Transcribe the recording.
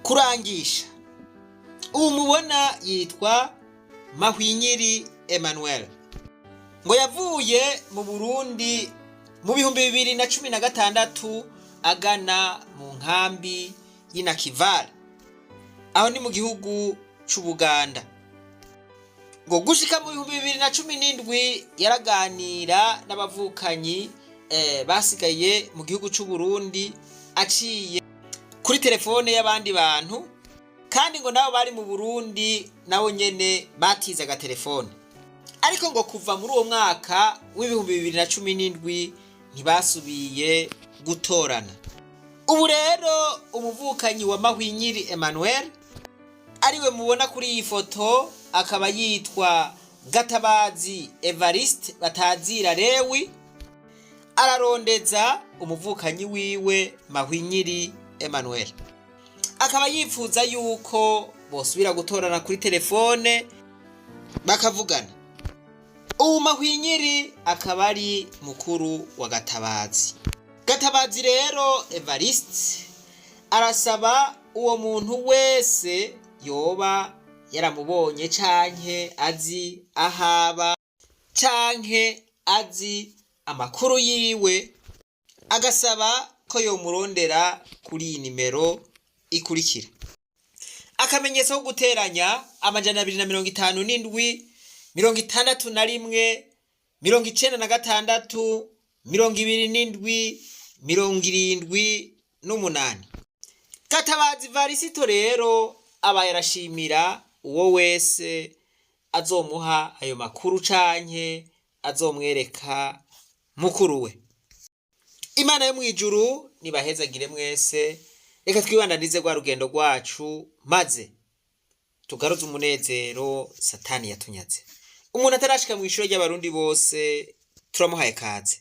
kurangisha. Ubu mubona yitwa Mahwinyiri Emmanuel, ngo yavuye mu Burundi mu 2016 agana mu nkambi y'Inakivale, aho ni mu gihugu c'Ubuganda. Ngo gushika mu 2017 yaraganira n'abavukanyi basigaye mu gihugu c'Uburundi aciye kuri telefone y'abandi bantu, kandi ngo nabo bari mu Burundi nawo nyene batizaga telefone. Ariko ngo kuva muri uwo mwaka w'2017 ntibasubiye gutorana. Ubu rero umuvukanyi wa Mahwinyiri Emmanuel ariwe mubona kuri iyi foto, akaba yitwa Gatabazi Evariste Batazira Lewi, ararondeza umuvukanyi wiwe Mahwinyiri Emmanuel, akaba yifuza yuko bosubira gutorana kuri telefone bakavugana. Ubu Mahwinyiri akaba ari mukuru wa Gatabazi. Gatabazi rero Evariste arasaba uwo muntu wese yoba yaramubonye canke azi ahaba canke azi amakuru yiwe, agasaba ko yomurondera kuri iyi nimero ikurikira: akamenyetso ko guteranya 257 61 96 27 78. Gatabazi Varisito rero aba yarashimira uwo wese azomuha ayo makuru canke azomwereka mukuru we. Imana yo mwijuru nibahezagire mwese. Reka twibandanize rwa rugendo rwacu maze tugaruze umunezero Satani yatunyaze. Umuntu atarashika mu ishuri ry'abarundi bose turamuhaye kaze.